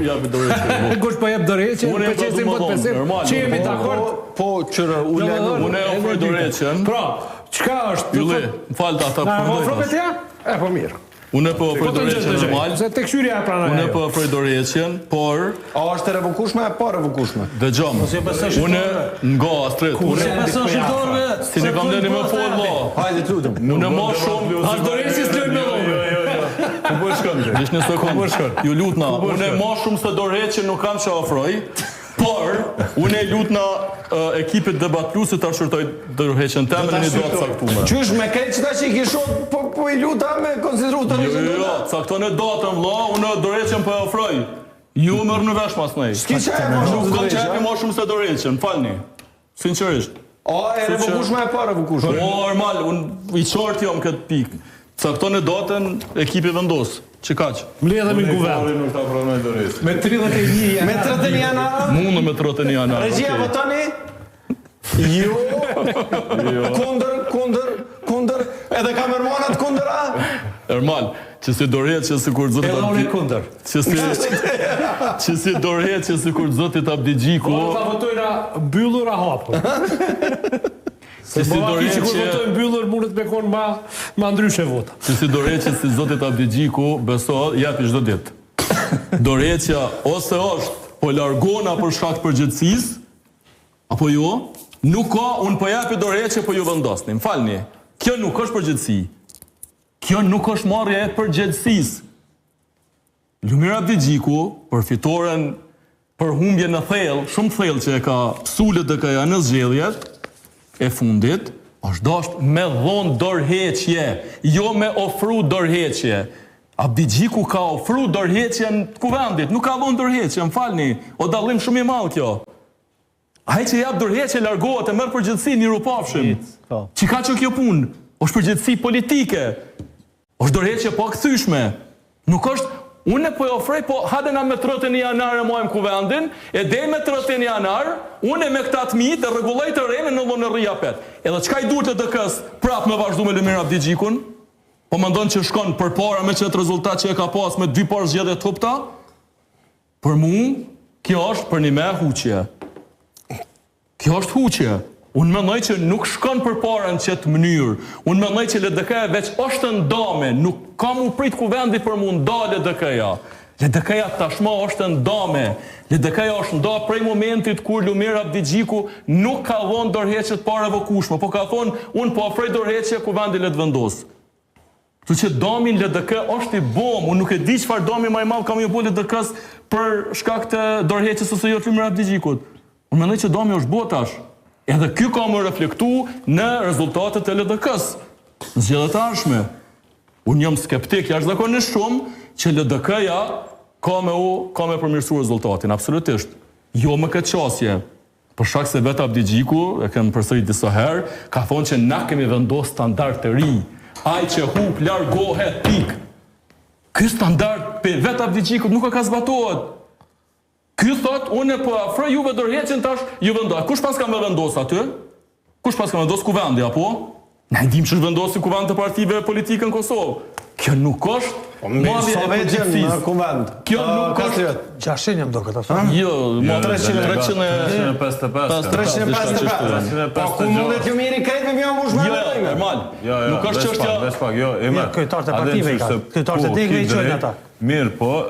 japi dorëheqje. Kush po jep dorëheqje, përqesim vot besim, që jemi dakord. Po qëra unë e ofroj dorëheqjen. Pra, çka është? Ylli, m'fal ta ofroj. Po mirë. Unë po ofroj dorëheqjen normal. Se tek hyrja e pranoj. Unë po ofroj dorëheqjen, por a është e revokueshme apo pa revokueshme? Dëgjom. Unë nga astret. Unë beson shqiptarëve. Si ne kam dhënë më fol valla. Hajde të lutem. Unë më shumë as dorëheqjes lëj me vëllai. Ku po shkon? Dish në sekond. Ju lutna, unë më shumë se dorëheqjen nuk kam çfarë ofroj. Por, unë e lutna ekipit Debat Plus ta shurtoj dorëheqjen tëme në një datë caktuar. Qysh me këtë që tash i kishon, po i luta me konsideru të rishën të Jo, caktoni datën vëlla, unë dorëheqjen po e ofroj. Ju merr në vesh mas nej. S'ki çaj më shumë Nuk kam çapi më shumë se dorëheqjen, falni. Sinqerisht. A e revokueshme apo pa revokueshme? Po normal, unë i qartë jam këtë pikë. Caktoni datën ekipi vendos. Që kaq? Mbledhemi në kuvend. Nuk ta pranoj dorëheqjen. Me 31 janar. Me 31 janar? Mundë me 31 janar. Regjia votoni? Jo. Kundër. Edhe kamermanat kundër a? Normal, që si dorëheqje sikur zoti ta. Edhe kundër. Që si dorëheqje sikur zoti ta Abdigjiku. Po ta votojna mbyllur a hapur. Se si dorëheqje kur votojnë mbyllur mundet me kon ma ndryshe vota. Si dorëheqje si zoti ta Abdigjiku besohet japi çdo ditë. Dorëheqja ose është po largona për shkak të përgjegjësisë, apo jo? Nuk ka, unë po japi dorëheqje po ju vendosni. M'falni. Kjo nuk është përgjegjësi. Kjo nuk është marrja e përgjegjësisë. Lumir Abdigjiku për fitoren për humbje në thellë, shumë thellë që e ka psulet DK-ja në zgjedhjet e fundit, është dashur me dhon dorëheqje, jo me ofru dorëheqje. Abdigjiku ka ofru dorëheqjen të kuvendit, nuk ka dhon dorëheqje, m'falni, o dallim shumë i madh kjo. Ai që jap dorëheqje largohet e merr përgjegjësi, miru pafshim. Çka që kjo punë? Është përgjegjësi politike. Është dorëheqje po kthyeshme. Nuk është unë po e ofroj, po hajde na me 31 janar e mojmë kuvendin, e deri me 31 janar, unë me këta fëmijë të rregulloj të rrenë në llonë apet. Edhe çka i duhet të DK-s prap me vazhdu me Lumir Abdigjikun? Po mendon që shkon përpara me çet rezultat që e ka pas me 2 parë zgjedhje të hupta? Për mua, kjo është për një me huqje. Kjo është huqje. Unë mendoj që nuk shkon përpara në qëtë mënyrë. Unë mendoj që LDK-ja veç është ndame, nuk ka mu prit kuvendi për mu nda LDK-ja. LDK-ja tashma është ndame. LDK-ja është nda prej momentit kur Lumir Abdigjiku nuk ka dhënë dorëheqje të pa revokueshme, po ka thonë unë po ofroj dorëheqje kuvendi le të vendos. Tu që damin LDK është i bom, unë nuk e di çfarë dami më i madh kam ju bë LDK-s për shkak të dorëheqjes ose jo të Lumir Abdigjikut. Unë mendoj që dami është botash. Edhe ky ka më reflektu në rezultatet e LDK-s. Në zgjedhjet e ardhshme. Unë jam skeptik jashtëzakonisht shumë që LDK-ja ka me përmirësuar rezultatin, absolutisht. Jo me këtë qasje. Për shkak se vetë Abdigjiku, e kem përsërit disa herë, ka thonë që na kemi vendosur standard të ri. Ai që hub largohet pik. Ky standard pe vetë Abdigjikut nuk ka zbatohet. Ky thot, unë po afroj juve dorëheqjen tash, ju vendos. Kush pas ka më vendos aty? Kush pas ka vendos kuvendi apo? Na ndim ç'është vendosi kuvend të partive politike në Kosovë. Kjo nuk është marrje e përgjegjësisë në kuvend. Kjo nuk është 600 jam do këtë apo? Jo, 355. Po ku mundet ju mirë krejt me mja mush me Jo, normal. Nuk është çështja. Jo, Kryetarët e partive i ka. Kryetarët e teknikë i çojnë ata. Mirë, po